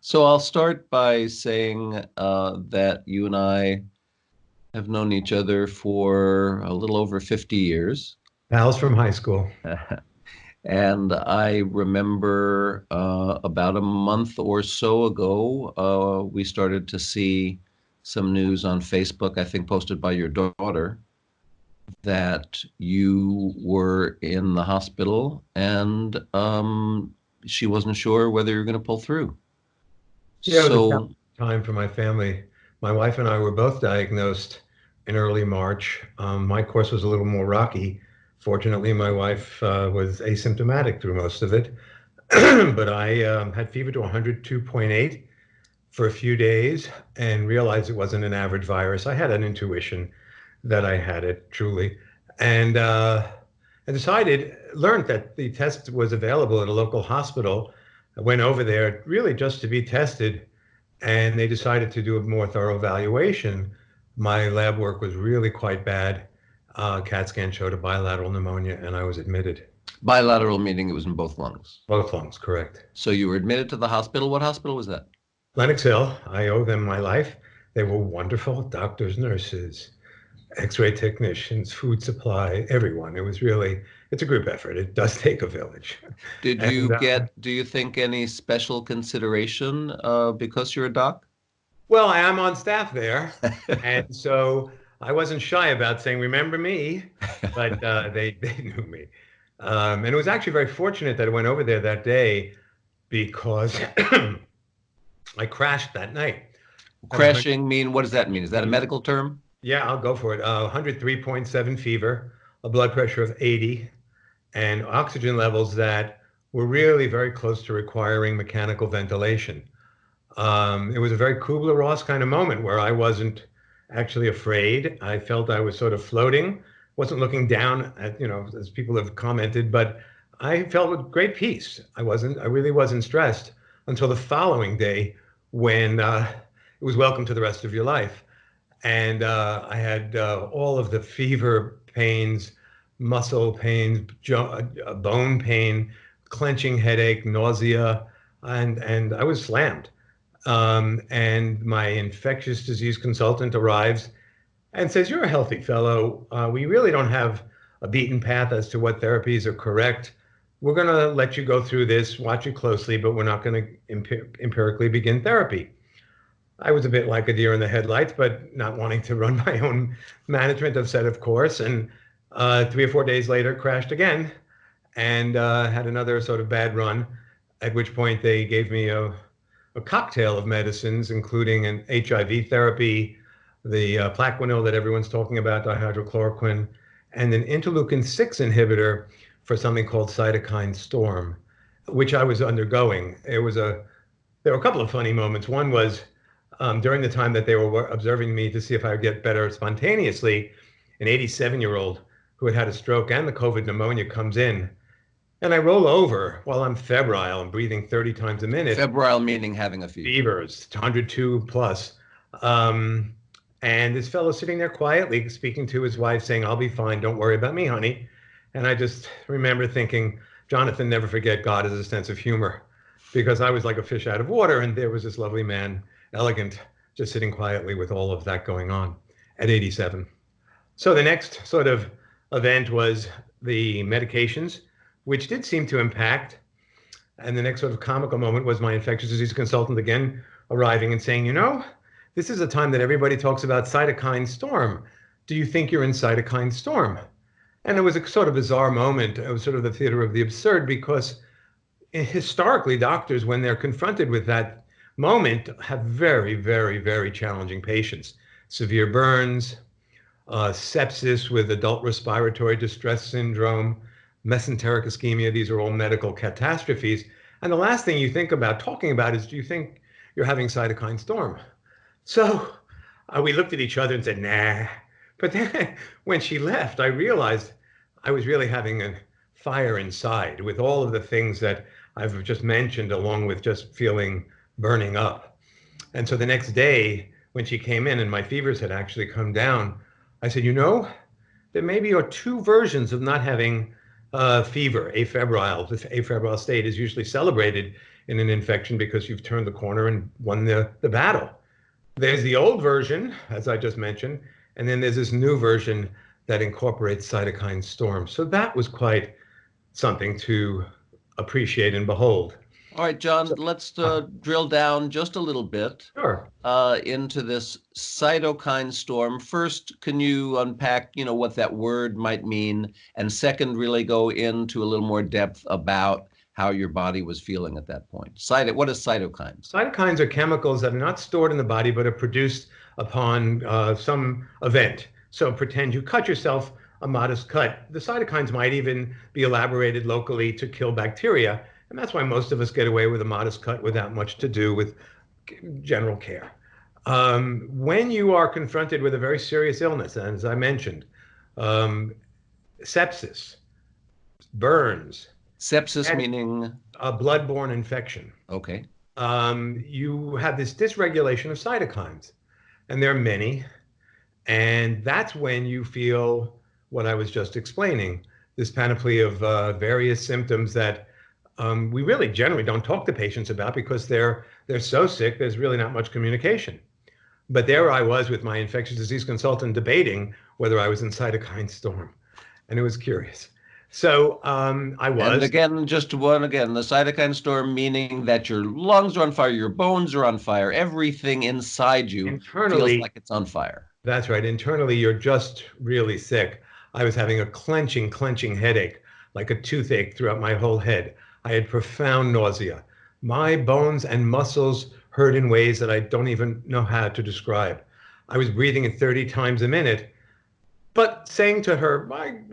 So I'll start by saying that you and I have known each other for a little over 50 years. Pals from high school. And I remember about a month or so ago, we started to see some news on Facebook, I think posted by your daughter, that you were in the hospital and she wasn't sure whether you were going to pull through. Yeah, it was a So, challenging time for my family. My wife and I were both diagnosed in early March. My course was a little more rocky. Fortunately, my wife was asymptomatic through most of it, but I had fever to 102.8 for a few days and realized it wasn't an average virus. I had an intuition that I had it truly, and I learned that the test was available at a local hospital. I went over there really just to be tested, and they decided to do a more thorough evaluation. My lab work was really quite bad. CAT scan showed a bilateral pneumonia, and I was admitted. bilateral meaning it was in both lungs. Both lungs, correct. So you were admitted to the hospital. What hospital was that? Lenox Hill, I owe them my life. They were wonderful doctors, nurses, x-ray technicians, food supply, everyone. It's a group effort. It does take a village. Did you And get, do you think, any special consideration because you're a doc? well, I am on staff there. And so I wasn't shy about saying, remember me, but they knew me. And it was actually very fortunate that I went over there that day because I crashed that night. I had a Crashing mean, what does that mean? Is that a medical term? Yeah, I'll go for it. 103.7 fever, a blood pressure of 80, and oxygen levels that were really very close to requiring mechanical ventilation. It was a very Kubler-Ross kind of moment where I wasn't actually afraid. I felt I was sort of floating, wasn't looking down at, as people have commented, but I felt with great peace. I really wasn't stressed until the following day when it was welcome to the rest of your life. And I had all of the fever pains, muscle pains, bone pain, clenching headache, nausea, and I was slammed. And my infectious disease consultant arrives and says, "You're a healthy fellow. We really don't have a beaten path as to what therapies are correct. We're going to let you go through this, watch it closely, but we're not going to empirically begin therapy." I was a bit like a deer in the headlights, but not wanting to run my own management of set, of course. And 3 or 4 days later, crashed again and had another sort of bad run, at which point they gave me a cocktail of medicines, including an HIV therapy, the Plaquenil that everyone's talking about, dihydrochloroquine, and an interleukin-6 inhibitor for something called cytokine storm, which I was undergoing. There were a couple of funny moments. One was during the time that they were observing me to see if I would get better spontaneously, an 87-year-old who had had a stroke and the COVID pneumonia comes in, and I roll over while I'm febrile and breathing 30 times a minute. Febrile meaning having a fever. Fevers, 102 plus. And this fellow sitting there quietly speaking to his wife saying, "I'll be fine. Don't worry about me, honey." And I just remember thinking, Jonathan, never forget God has a sense of humor, because I was like a fish out of water. And there was this lovely man, elegant, just sitting quietly with all of that going on at 87. So the next sort of event was the medications, which did seem to impact. And the next sort of comical moment was my infectious disease consultant again arriving and saying, this is a time that everybody talks about cytokine storm. Do you think you're in cytokine storm? And it was a sort of bizarre moment. It was sort of the theater of the absurd, because historically, doctors, when they're confronted with that moment, have very, very, very challenging patients. Severe burns, sepsis with adult respiratory distress syndrome, mesenteric ischemia. These are all medical catastrophes. And the last thing you think about talking about is, do you think you're having cytokine storm? So we looked at each other and said, nah. But then when she left, I realized I was really having a fire inside with all of the things that I've just mentioned, along with just feeling burning up. And so the next day, when she came in and my fevers had actually come down, I said, there maybe are two versions of not having fever, afebrile. This afebrile state is usually celebrated in an infection because you've turned the corner and won the battle. There's the old version, as I just mentioned, and then there's this new version that incorporates cytokine storm. So that was quite something to appreciate and behold. All right, John, So, let's drill down just a little bit sure. into this cytokine storm. First, can you unpack, what that word might mean? And second, really go into a little more depth about how your body was feeling at that point. What is cytokines? Cytokines are chemicals that are not stored in the body but are produced upon some event. So pretend you cut yourself a modest cut. The cytokines might even be elaborated locally to kill bacteria. And that's why most of us get away with a modest cut without much to do with general care. When you are confronted with a very serious illness, as I mentioned, um, sepsis, burns, Sepsis and meaning, a bloodborne infection, okay. you have this dysregulation of cytokines, and there are many. And that's when you feel what I was just explaining, this panoply of various symptoms that we really generally don't talk to patients about because they're so sick, there's really not much communication. But there I was with my infectious disease consultant debating whether I was in cytokine storm, and it was curious. So I And was. again, the cytokine storm meaning that your lungs are on fire, your bones are on fire, everything inside you feels Internally, like it's on fire. that's right. Internally, you're just really sick. I was having a clenching headache, like a toothache throughout my whole head. I had profound nausea. My bones and muscles hurt in ways that I don't even know how to describe. I was breathing at 30 times a minute, but saying to her,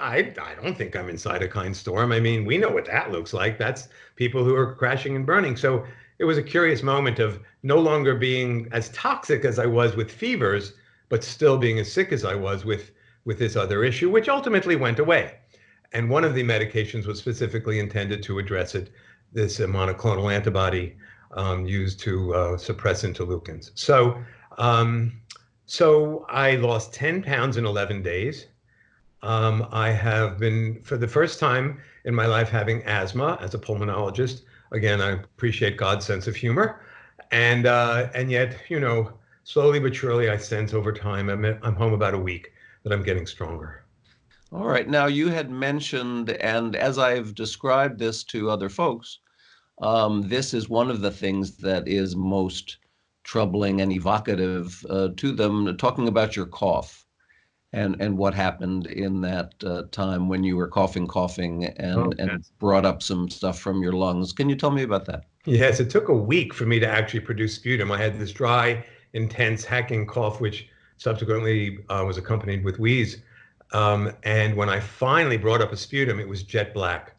I don't think I'm in cytokine storm. I mean, we know what that looks like. That's people who are crashing and burning. So it was a curious moment of no longer being as toxic as I was with fevers, but still being as sick as I was with this other issue, which ultimately went away. And one of the medications was specifically intended to address it, this monoclonal antibody used to suppress interleukins. Um, so I lost 10 pounds in 11 days. I have been, for the first time in my life, having asthma as a pulmonologist. Again, I appreciate God's sense of humor. And yet, slowly but surely, I sense over time, I'm home about a week, that I'm getting stronger. All right. Now, you had mentioned, and as I've described this to other folks, this is one of the things that is most troubling and evocative to them, talking about your cough and what happened in that time when you were coughing, Oh, and yes. brought up some stuff from your lungs. Can you tell me about that? Yes, it took a week for me to actually produce sputum. I had this dry, intense hacking cough, which subsequently was accompanied with wheeze. And when I finally brought up a sputum, it was jet black.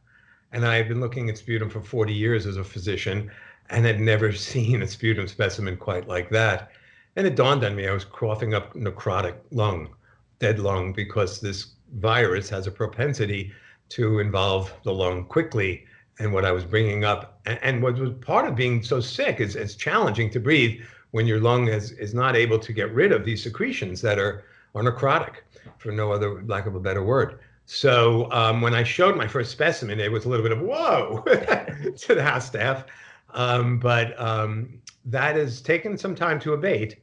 And I had been looking at sputum for 40 years as a physician and had never seen a sputum specimen quite like that. And it dawned on me I was coughing up necrotic lung, dead lung, because this virus has a propensity to involve the lung quickly. And what I was bringing up, and what was part of being so sick, is it's challenging to breathe when your lung is not able to get rid of these secretions that are necrotic, for no other lack of a better word. So when I showed my first specimen, it was a little bit of whoa to the house staff. But that has taken some time to abate.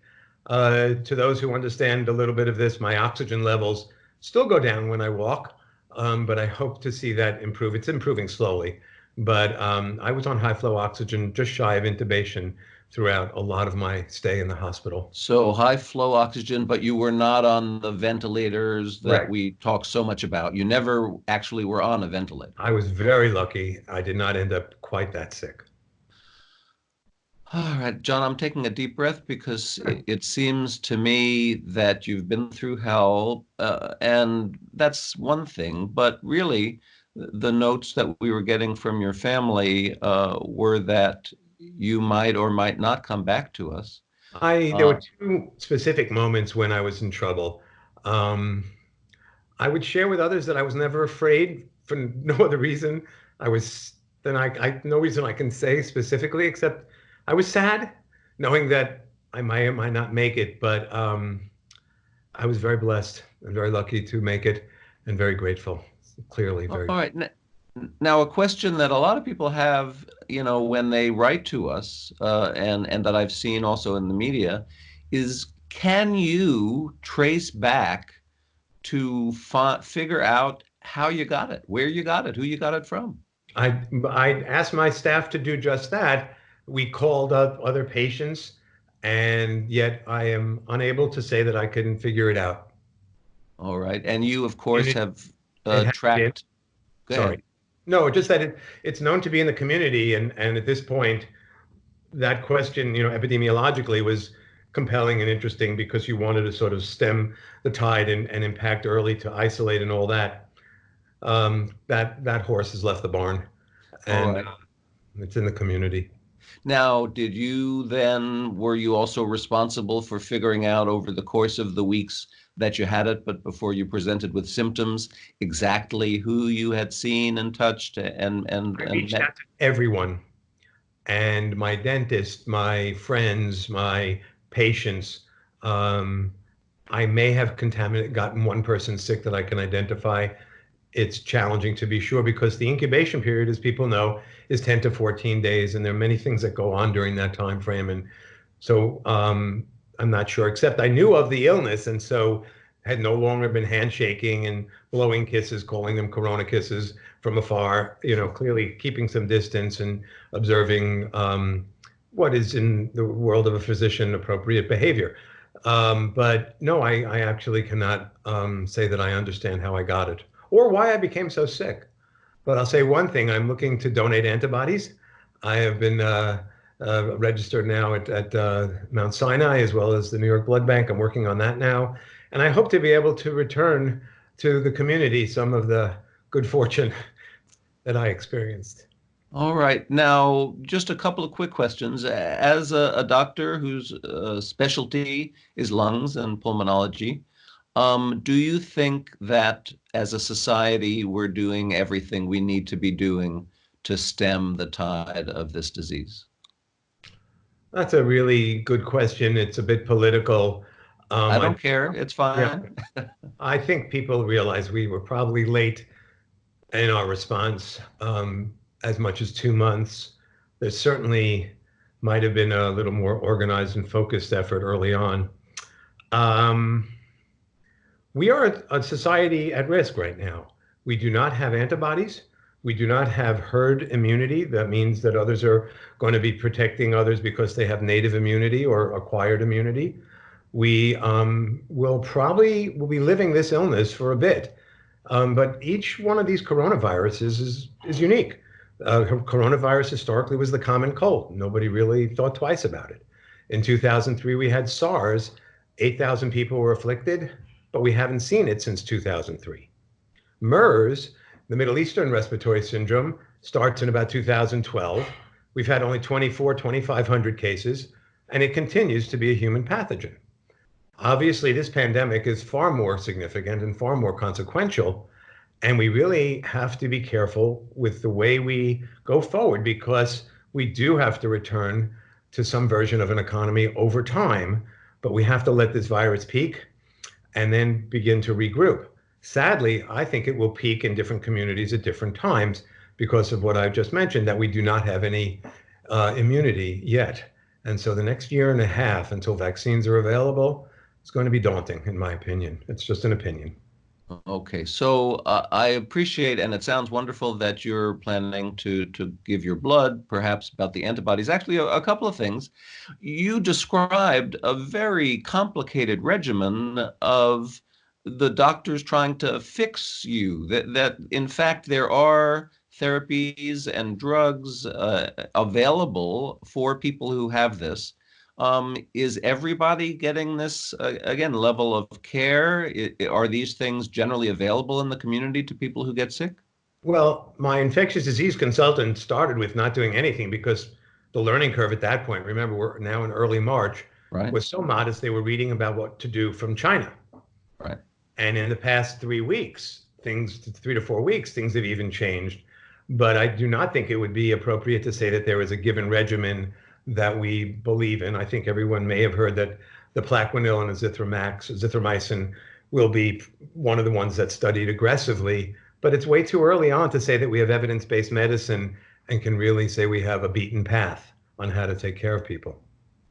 To those who understand a little bit of this, my oxygen levels still go down when I walk, but I hope to see that improve. It's improving slowly. But I was on high flow oxygen, just shy of intubation throughout a lot of my stay in the hospital. So high flow oxygen, but you were not on the ventilators that Right. we talk so much about. You never actually were on a ventilator. I was very lucky. I did not end up quite that sick. All right, John, I'm taking a deep breath because it seems to me that you've been through hell, and that's one thing. But really, the notes that we were getting from your family were that you might or might not come back to us. There Uh, were two specific moments when I was in trouble. Um, I would share with others that I was never afraid for no other reason. I was then no reason I can say specifically except I was sad, knowing that I might or might not make it. But I was very blessed and very lucky to make it, and very grateful. Clearly, all very. right. Now, a question that a lot of people have, when they write to us, and that I've seen also in the media, is can you trace back to figure out how you got it, where you got it, who you got it from? I asked my staff to do just that. We called up other patients, and yet I am unable to say that I couldn't figure it out. All right. And you, of course, It, have it has been, tracked. Go ahead. sorry. No, just that it's known to be in the community, and at this point, that question, epidemiologically was compelling and interesting because you wanted to sort of stem the tide and impact early to isolate and all that. That horse has left the barn, All and right. it's in the community. Now, were you also responsible for figuring out over the course of the weeks that you had it, but before you presented with symptoms, exactly who you had seen and touched I and reached met? out to everyone, and my dentist, my friends, my patients. Um, I may have gotten one person sick that I can identify. It's challenging to be sure because the incubation period, as people know, is 10 to 14 days, and there are many things that go on during that time frame. And so I'm not sure, except I knew of the illness, and so had no longer been handshaking and blowing kisses, calling them corona kisses from afar, clearly keeping some distance and observing what is in the world of a physician appropriate behavior. But no, I actually cannot say that I understand how I got it or why I became so sick. But I'll say one thing, I'm looking to donate antibodies. I have been registered now at Mount Sinai as well as the New York Blood Bank. I'm working on that now. And I hope to be able to return to the community some of the good fortune that I experienced. All right. Now, just a couple of quick questions. As a doctor whose specialty is lungs and pulmonology, do you think that as a society we're doing everything we need to be doing to stem the tide of this disease? That's a really good question. It's a bit political. I I don't care. It's Yeah, fine. I think people realize we were probably late in our response, as much as 2 months. There certainly might have been a little more organized and focused effort early on. Um, we are a society at risk right now. We do not have antibodies. We do not have herd immunity. That means that others are going to be protecting others because they have native immunity or acquired immunity. We will be living this illness for a bit. But each one of these coronaviruses is unique. Coronavirus historically was the common cold. Nobody really thought twice about it. In 2003, we had SARS. 8,000 people were afflicted, but we haven't seen it since 2003. MERS, the Middle Eastern Respiratory Syndrome, starts in about 2012. We've had only 2,500 cases, and it continues to be a human pathogen. Obviously, this pandemic is far more significant and far more consequential, and we really have to be careful with the way we go forward because we do have to return to some version of an economy over time, but we have to let this virus peak and then begin to regroup. Sadly, I think it will peak in different communities at different times because of what I've just mentioned, that we do not have any immunity yet. And so the next year and a half until vaccines are available, it's going to be daunting, in my opinion. It's just an opinion. Okay, so I appreciate, and it sounds wonderful that you're planning to give your blood, perhaps about the antibodies. Actually, a couple of things. You described a very complicated regimen of the doctors trying to fix you. That in fact there are therapies and drugs available for people who have this. Is everybody getting this, again, level of care? Are these things generally available in the community to people who get sick? Well, my infectious disease consultant started with not doing anything because the learning curve at that point, remember, we're now in early March, Right, was so modest they were reading about what to do from China. right. And in the past 3 weeks, 3 to 4 weeks, things have even changed. But I do not think it would be appropriate to say that there is a given regimen that we believe in. I think everyone may have heard that the Plaquenil and azithromycin will be one of the ones that's studied aggressively. But it's way too early on to say that we have evidence-based medicine and can really say we have a beaten path on how to take care of people.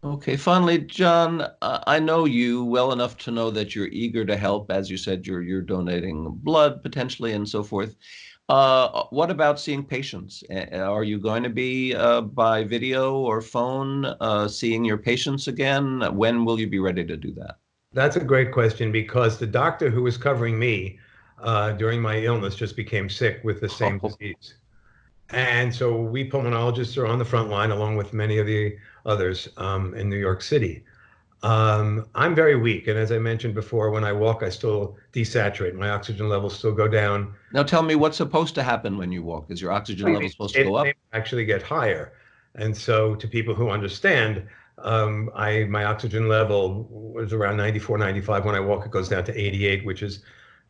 Okay, finally, John, I know you well enough to know that you're eager to help. As you said, you're donating blood potentially and so forth. What about seeing patients? Are you going to be by video or phone seeing your patients again? When will you be ready to do that? That's a great question because the doctor who was covering me during my illness just became sick with the same disease. And so we pulmonologists are on the front line along with many of the others in New York City. I'm very weak. And as I mentioned before, when I walk, I still desaturate. My oxygen levels still go down. Now tell me what's supposed to happen when you walk. Is your oxygen level supposed to go They up? actually get higher. And so to people who understand, my oxygen level was around 94, 95. When I walk, it goes down to 88, which is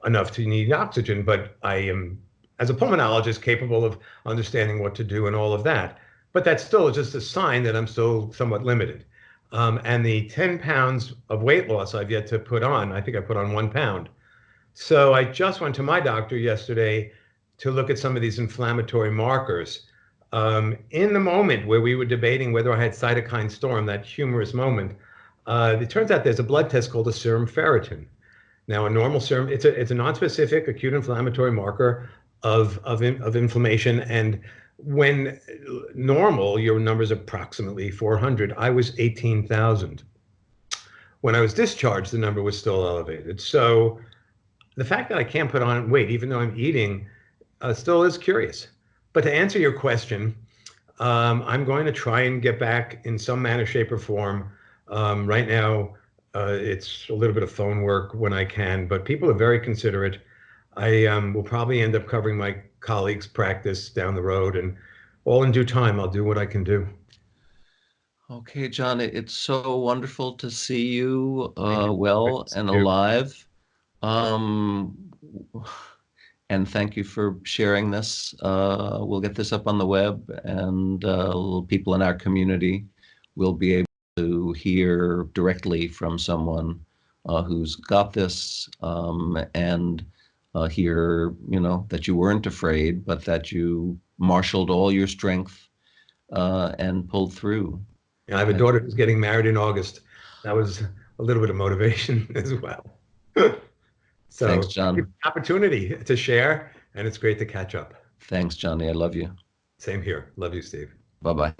enough to need oxygen. But I am, as a pulmonologist, capable of understanding what to do and all of that. But that's still just a sign that I'm still somewhat limited. And the 10 pounds of weight loss I've yet to put on, I think I put on 1 pound. So I just went to my doctor yesterday to look at some of these inflammatory markers. In the moment where we were debating whether I had cytokine storm, that humorous moment, it turns out there's a blood test called a serum ferritin. Now, a normal serum, it's a non-specific acute inflammatory marker of inflammation. And when normal, your number is approximately 400. I was 18,000. When I was discharged, the number was still elevated. So the fact that I can't put on weight, even though I'm eating, still is curious. But to answer your question, I'm going to try and get back in some manner, shape, or form. Right now, it's a little bit of phone work when I can, but people are very considerate. I will probably end up covering my colleagues' practice down the road, and all in due time, I'll do what I can do. Okay, John, it's so wonderful to see you Thank you. Good well to see and you. alive. Um, and thank you for sharing this. We'll get this up on the web, and people in our community will be able to hear directly from someone who's got this, and hear, that you weren't afraid, but that you marshaled all your strength and pulled through. I have a daughter who's getting married in August. That was a little bit of motivation as well. Thanks, So thank you for John. the opportunity to share, and it's great to catch up. Thanks, Johnny. I love you. Same here. Love you, Steve. Bye-bye.